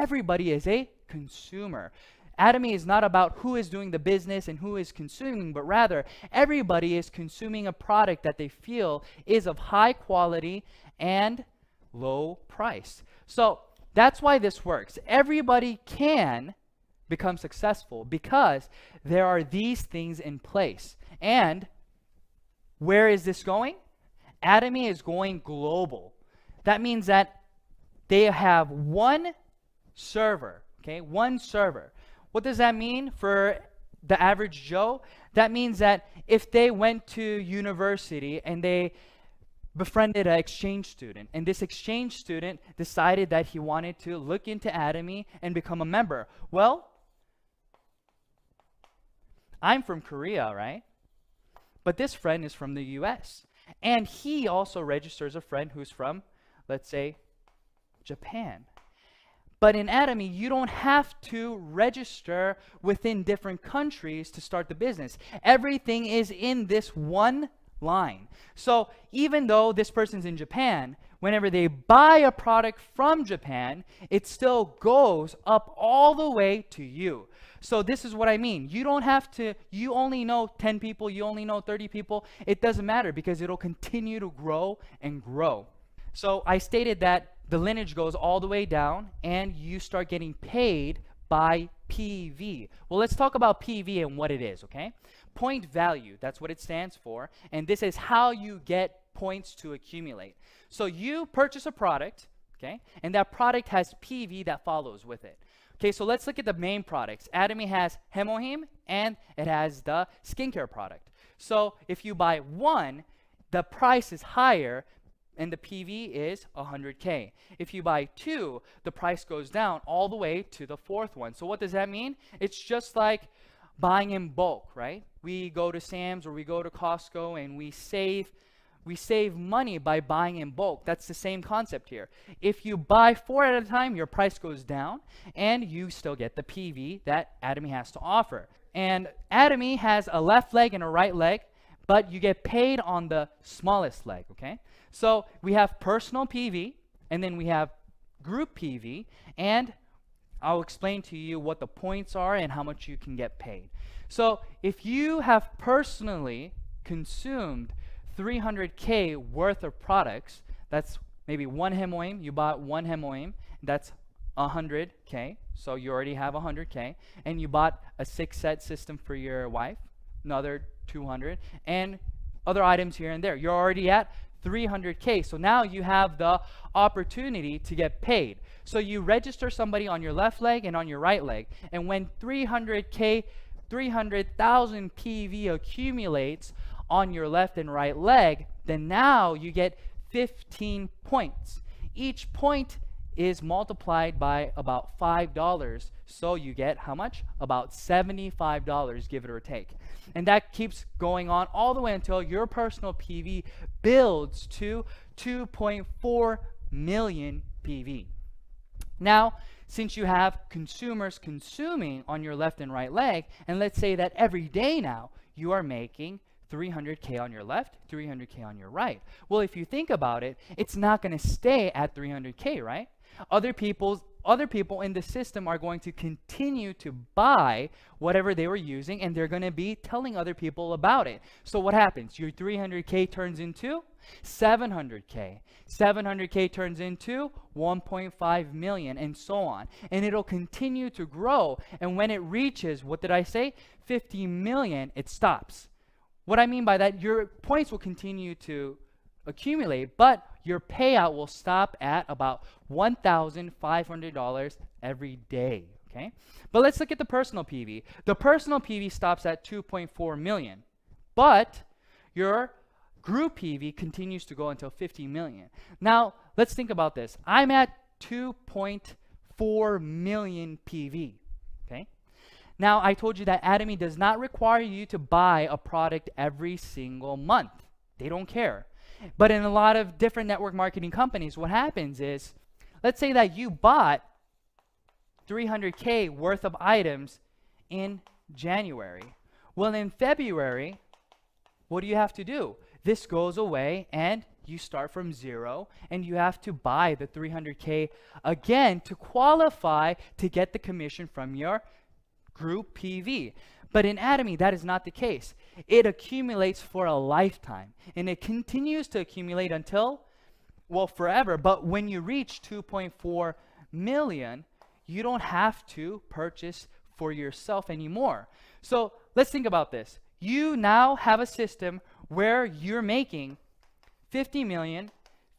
everybody is a consumer. Atomy is not about who is doing the business and who is consuming, but rather everybody is consuming a product that they feel is of high quality and low price. So that's why this works. Everybody can become successful because there are these things in place. And where is this going? Atomy is going global. That means that they have one server, okay? One server. What does that mean for the average Joe? That means that if they went to university and they befriended an exchange student, and this exchange student decided that he wanted to look into Atomy and become a member. Well, I'm from Korea, right? But this friend is from the US. And he also registers a friend who's from, let's say, Japan. But in Atomy, you don't have to register within different countries to start the business. Everything is in this one line. So even though this person's in Japan, whenever they buy a product from Japan, it still goes up all the way to you. So this is what I mean. You don't have to, you only know 10 people, you only know 30 people. It doesn't matter because it'll continue to grow and grow. So I stated that the lineage goes all the way down and you start getting paid by PV. Well, let's talk about PV and what it is, okay? Point value, that's what it stands for. And this is how you get points to accumulate. So you purchase a product, okay? And that product has PV that follows with it. Okay, so let's look at the main products. Atomy has Hemohim and it has the skincare product. So if you buy one, the price is higher and the PV is 100K. If you buy two, the price goes down all the way to the fourth one. So what does that mean? It's just like buying in bulk, right? We go to Sam's or we go to Costco and we save money by buying in bulk. That's the same concept here. If you buy 4 at a time, your price goes down and you still get the PV that Atomy has to offer. And Atomy has a left leg and a right leg, but you get paid on the smallest leg, okay? So we have personal PV, and then we have group PV, and I'll explain to you what the points are and how much you can get paid. So if you have personally consumed 300K worth of products, that's maybe one Hemohim, you bought one Hemohim, that's 100K, so you already have 100K, and you bought a 6-set system for your wife, another 200, and other items here and there. You're already at 300K. So now you have the opportunity to get paid. So you register somebody on your left leg and on your right leg. And when 300K, 300,000 PV accumulates on your left and right leg, then now you get 15 points. Each point is multiplied by about $5. So you get how much? About $75, give it or take. And that keeps going on all the way until your personal PV builds to 2.4 million PV. Now, since you have consumers consuming on your left and right leg, and let's say that every day now you are making 300K on your left, 300K on your right. Well, if you think about it, it's not going to stay at 300K, right? Other people in the system are going to continue to buy whatever they were using, and they're going to be telling other people about it. So what happens? Your 300K turns into 700K. 700K turns into 1.5 million, and so on. And it'll continue to grow. And when it reaches, what did I say? 50 million, it stops. What I mean by that, your points will continue to accumulate, but your payout will stop at about $1,500 every day, okay? But let's look at the personal PV. The personal PV stops at 2.4 million, but your group PV continues to go until 50 million. Now, let's think about this. I'm at 2.4 million PV, okay? Now, I told you that Atomy does not require you to buy a product every single month. They don't care. But in a lot of different network marketing companies, what happens is, let's say that you bought 300K worth of items in January. Well, in February, what do you have to do? This goes away and you start from zero and you have to buy the 300K again to qualify to get the commission from your group PV. But in Atomy, that is not the case. It accumulates for a lifetime, and it continues to accumulate until, well, forever. But when you reach 2.4 million, you don't have to purchase for yourself anymore. So let's think about this. You now have a system where you're making 50 million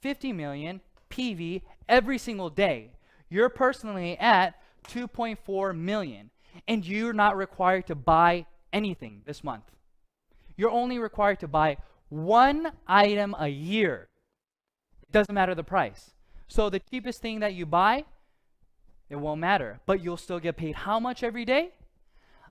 PV every single day. You're personally at 2.4 million. And you're not required to buy anything this month. You're only required to buy one item a year. It doesn't matter the price. So the cheapest thing that you buy, it won't matter. But you'll still get paid how much every day?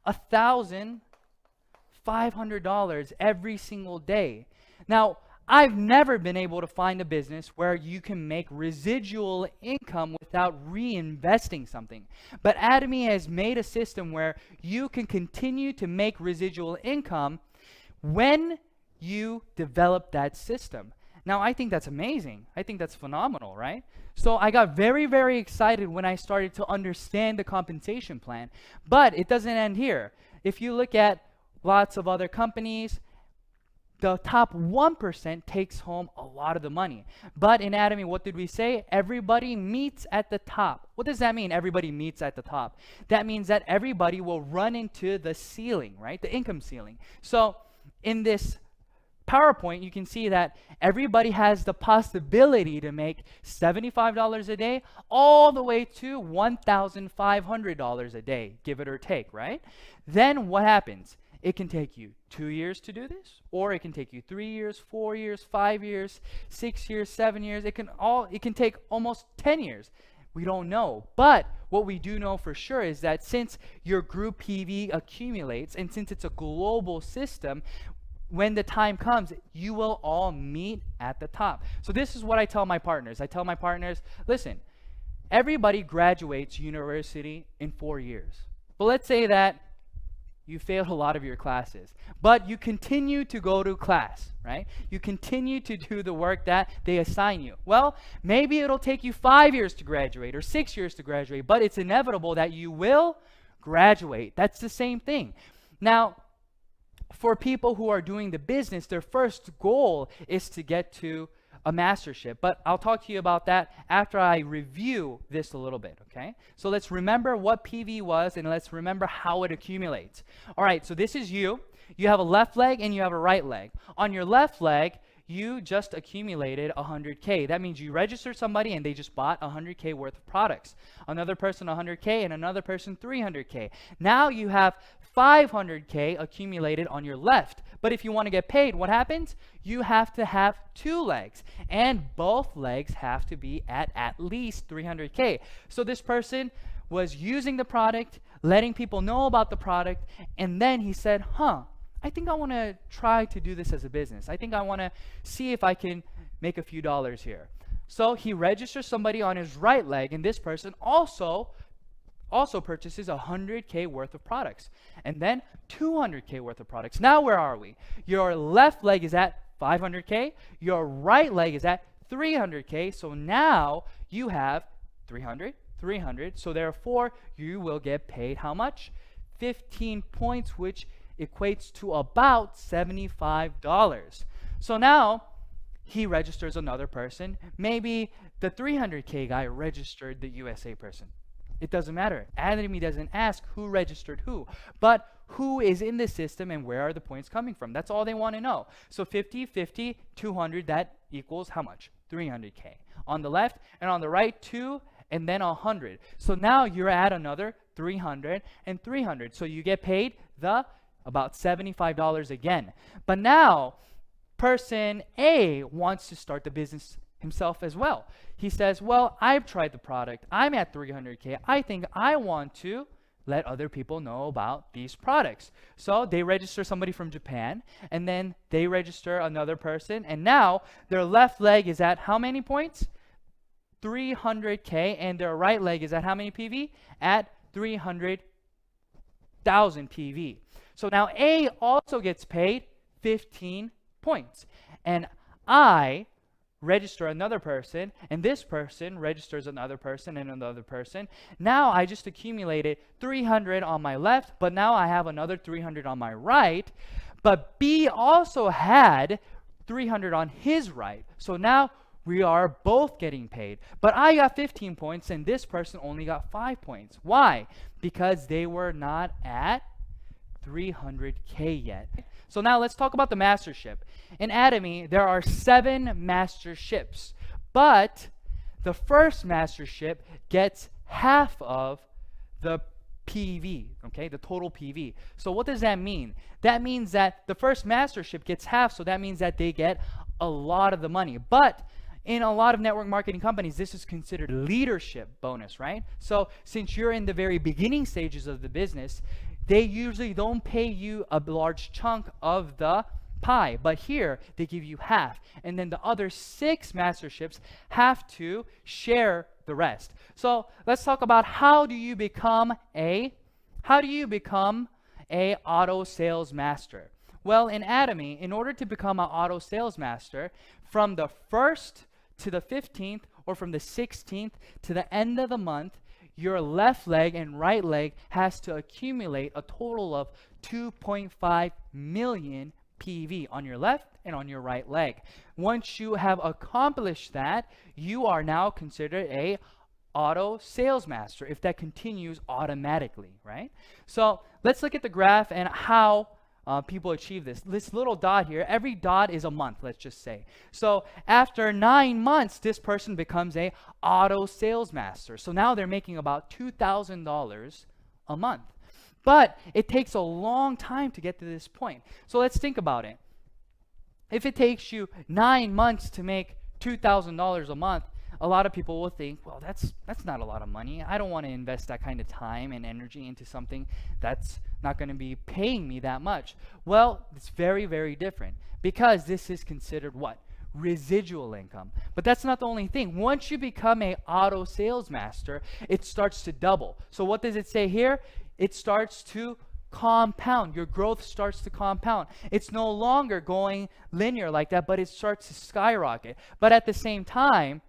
$1,500 every single day. Now, I've never been able to find a business where you can make residual income without reinvesting something. But Atomy has made a system where you can continue to make residual income when you develop that system. Now, I think that's amazing. I think that's phenomenal, right? So I got very, very excited when I started to understand the compensation plan. But it doesn't end here. If you look at lots of other companies, the top 1% takes home a lot of the money. But in Atomy, what did we say? Everybody meets at the top. What does that mean, everybody meets at the top? That means that everybody will run into the ceiling, right? The income ceiling. So in this PowerPoint, you can see that everybody has the possibility to make $75 a day all the way to $1,500 a day, give it or take, right? Then what happens? It can take you 2 years to do this, or it can take you 3 years, 4 years, 5 years, 6 years, 7 years. It can take almost 10 years. We don't know. But what we do know for sure is that since your group PV accumulates, and since it's a global system, when the time comes, you will all meet at the top. So this is what I tell my partners. I tell my partners, listen, everybody graduates university in 4 years. But let's say that you failed a lot of your classes, but you continue to go to class, right? You continue to do the work that they assign you. Well, maybe it'll take you 5 years to graduate or 6 years to graduate, but it's inevitable that you will graduate. That's the same thing. Now, for people who are doing the business, their first goal is to get to a mastership, but I'll talk to you about that after I review this a little bit, okay? So let's remember what PV was, and let's remember how it accumulates. All right, so this is you. You have a left leg and you have a right leg. On your left leg, you just accumulated 100K. That means you registered somebody and they just bought 100K worth of products. Another person 100K and another person 300K. Now you have 500K accumulated on your left. But if you want to get paid, what happens? You have to have 2 legs, and both legs have to be at least 300K. So this person was using the product, letting people know about the product, and then he said, I think I want to try to do this as a business. I think I want to see if I can make a few dollars here. So he registers somebody on his right leg, and this person also purchases 100K worth of products, and then 200K worth of products. Now where are we? Your left leg is at 500K, your right leg is at 300K, so now you have 300, so therefore you will get paid how much? 15 points, which equates to about $75. So now he registers another person. Maybe the 300K guy registered the USA person. It doesn't matter. Atomy doesn't ask who registered who, but who is in the system and where are the points coming from. That's all they want to know. So 50, 50, 200, that equals how much? 300K. On the left, and on the right, 2, and then 100. So now you're at another 300 and 300. So you get paid about $75 again. But now person A wants to start the business himself as well. He says, well, I've tried the product. I'm at 300K. I think I want to let other people know about these products. So they register somebody from Japan, and then they register another person, and now their left leg is at how many points? 300K, and their right leg is at how many PV? At 300,000 PV. So now A also gets paid 15 points. And I register another person, and this person registers another person and another person. Now I just accumulated 300 on my left, but now I have another 300 on my right. But B also had 300 on his right. So now we are both getting paid. But I got 15 points and this person only got 5 points. Why? Because they were not at 300K yet. So now let's talk about the mastership. In Atomy, there are 7 masterships, but the first mastership gets half of the PV, okay, the total PV. So what does that mean? That means that the first mastership gets half, so that means that they get a lot of the money. But in a lot of network marketing companies, this is considered leadership bonus, right? So since you're in the very beginning stages of the business, they usually don't pay you a large chunk of the pie, but here they give you half, and then the other 6 masterships have to share the rest. So let's talk about how do you become a auto sales master. Well, in Atomy, in order to become an auto sales master, from the 1st to the 15th, or from the 16th to the end of the month, your left leg and right leg has to accumulate a total of 2.5 million PV on your left and on your right leg. Once you have accomplished that, you are now considered a auto sales master if that continues automatically, right? So let's look at the graph and how people achieve this. This little dot here, every dot is a month, let's just say. So after 9 months, this person becomes a auto sales master. So now they're making about $2,000 a month. But it takes a long time to get to this point. So let's think about it. If it takes you 9 months to make $2,000 a month, a lot of people will think, well, that's not a lot of money. I don't want to invest that kind of time and energy into something that's not going to be paying me that much. Well, it's very, very different, because this is considered what? Residual income. But that's not the only thing. Once you become a auto sales master, it starts to double. So what does it say here? It starts to compound. Your growth starts to compound. It's no longer going linear like that, but it starts to skyrocket. But at the same time,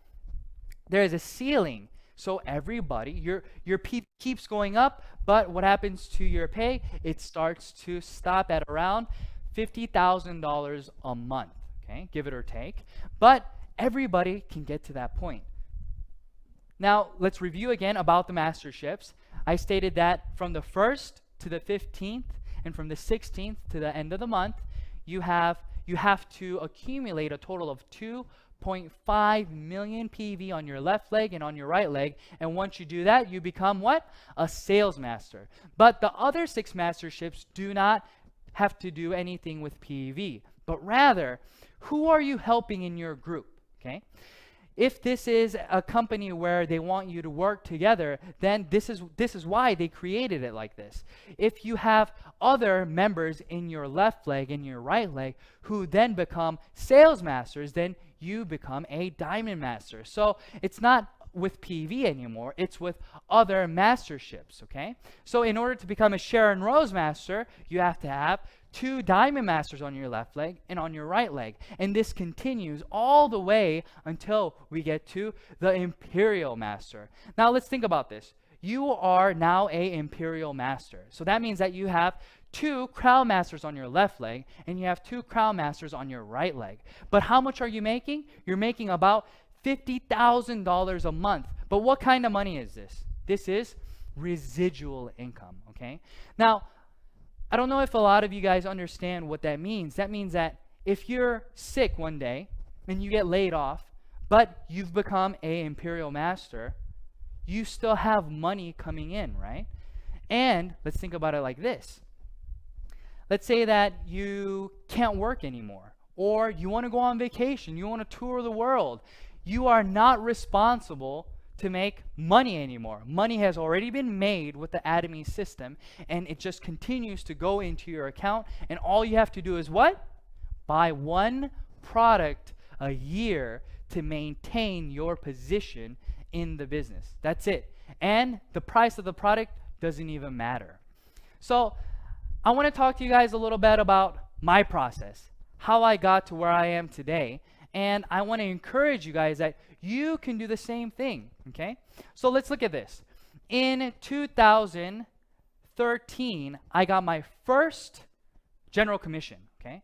there is a ceiling. So everybody, your pay keeps going up, but what happens to your pay? It starts to stop at around $50,000 a month, okay? Give it or take. But everybody can get to that point. Now, let's review again about the masterships. I stated that from the 1st to the 15th and from the 16th to the end of the month, you have to accumulate a total of 2.5 million PV on your left leg and on your right leg. And once you do that, you become what? A sales master. But the other 6 masterships do not have to do anything with PV, but rather, who are you helping in your group? Okay. If this is a company where they want you to work together, then this is why they created it like this. If you have other members in your left leg and your right leg who then become sales masters, then you become a diamond master. So it's not with PV anymore, it's with other masterships, okay? So in order to become a Sharon Rose master, you have to have 2 diamond masters on your left leg and on your right leg. And this continues all the way until we get to the imperial master. Now let's think about this. You are now a imperial master. So that means that you have 2 crown masters on your left leg and you have 2 crown masters on your right leg. But how much are you making? You're making about $50,000 a month. But what kind of money is this? This is residual income, okay? Now, I don't know if a lot of you guys understand what that means. That means that if you're sick one day and you get laid off, but you've become a imperial master, you still have money coming in, right? And let's think about it like this. Let's say that you can't work anymore, or you want to go on vacation, you want to tour the world. You are not responsible to make money anymore. Money has already been made with the Atomy system, and it just continues to go into your account, and all you have to do is what? Buy 1 product a year to maintain your position in the business. That's it. And the price of the product doesn't even matter. So I want to talk to you guys a little bit about my process, how I got to where I am today, And I want to encourage you guys that you can do the same thing, okay? So let's look at this. In 2013, I got my first general commission, okay?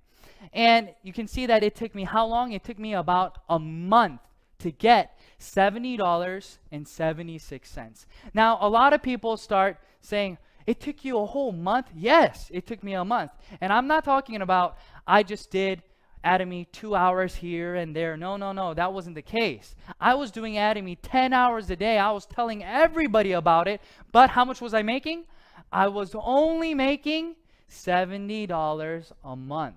And you can see that it took me how long? It took me about a month to get $70.76. Now, a lot of people start saying, it took you a whole month? Yes, it took me a month. And I'm not talking about I just did Atomy 2 hours here and there. No, that wasn't the case. I was doing Atomy 10 hours a day. I was telling everybody about it. But how much was I making? I was only making $70 a month.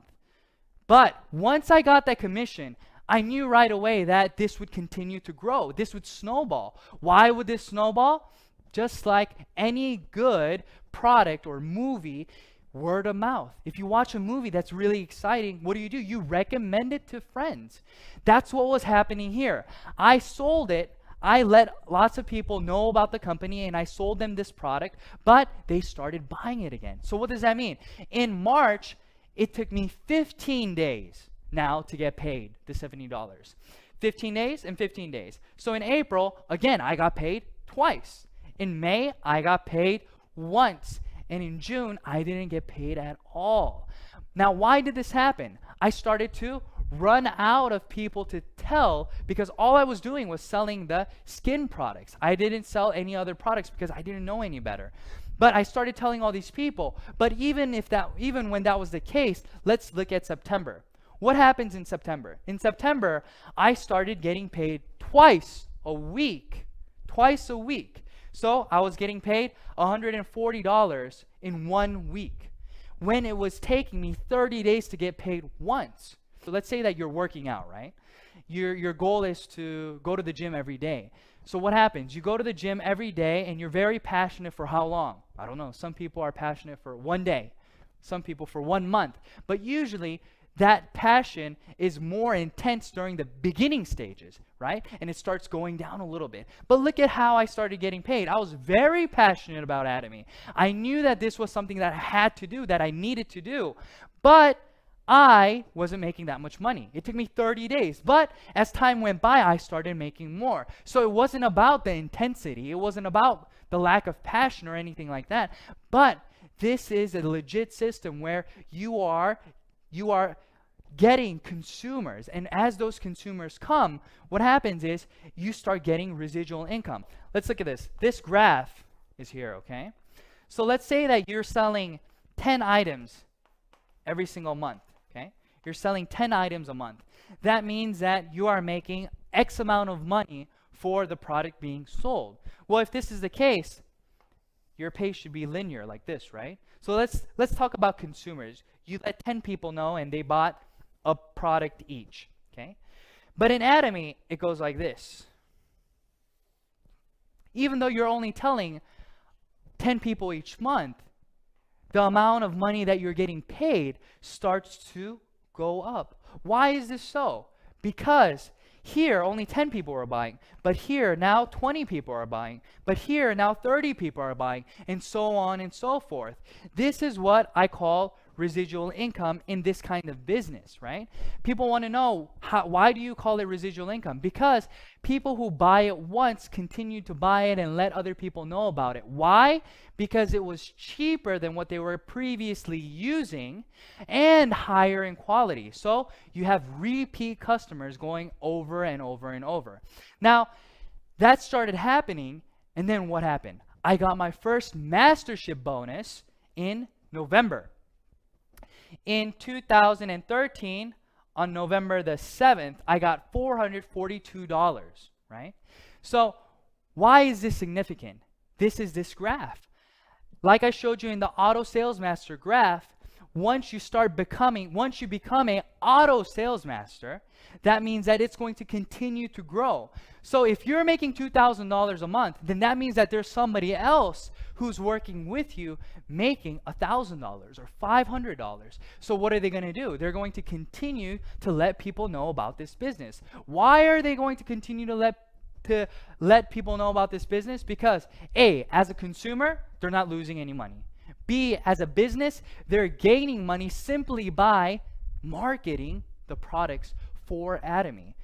But once I got that commission, I knew right away that this would continue to grow. This would snowball. Why would this snowball? Just like any good product or movie, word of mouth. If you watch a movie that's really exciting, what do? You recommend it to friends. That's what was happening here. I sold it. I let lots of people know about the company and I sold them this product, but they started buying it again. So what does that mean? In March, it took me 15 days now to get paid the $70. 15 days and 15 days. So in April, again, I got paid twice. In May, I got paid once. And in June, I didn't get paid at all. Now, why did this happen? I started to run out of people to tell because all I was doing was selling the skin products. I didn't sell any other products because I didn't know any better. But I started telling all these people. But even when that was the case, let's look at September. What happens in September? In September, I started getting paid twice a week. Twice a week. So I was getting paid $140 in 1 week when it was taking me 30 days to get paid once. So let's say that you're working out, right? Your goal is to go to the gym every day. So what happens? You go to the gym every day and you're very passionate for how long? I don't know. Some people are passionate for 1 day. Some people for 1 month. But usually that passion is more intense during the beginning stages, right? And it starts going down a little bit. But look at how I started getting paid. I was very passionate about Atomy. I knew that this was something that I had to do, that I needed to do. But I wasn't making that much money. It took me 30 days. But as time went by, I started making more. So it wasn't about the intensity. It wasn't about the lack of passion or anything like that. But this is a legit system where you are getting consumers, and as those consumers come, what happens is you start getting residual income. Let's look at this. This graph is here, okay? So let's say that you're selling 10 items every single month, okay? You're selling 10 items a month. That means that you are making X amount of money for the product being sold. Well, if this is the case, your pay should be linear like this, right? So let's talk about consumers. You let 10 people know and they bought a product each, okay? But in Atomy, it goes like this. Even though you're only telling 10 people each month, the amount of money that you're getting paid starts to go up. Why is this so? Because here, only 10 people are buying, but here, now 20 people are buying, but here, now 30 people are buying, and so on and so forth. This is what I call residual income in this kind of business, right? People want to know, why do you call it residual income? Because people who buy it once continue to buy it and let other people know about it. Why? Because it was cheaper than what they were previously using and higher in quality. So you have repeat customers going over and over and over. Now, that started happening, and then what happened? I got my first mastership bonus in November. In 2013, on November the 7th, I got $442, right? So why is this significant? This is this graph. Like I showed you in the auto sales master graph, once you become an auto sales master, that means that it's going to continue to grow. So if you're making $2,000 a month, then that means that there's somebody else who's working with you making $1,000 or $500. So what are they going to do? They're going to continue to let people know about this business. Why are they going to continue to let people know about this business? Because A, as a consumer, they're not losing any money. B, as a business, they're gaining money simply by marketing the products for Atomy.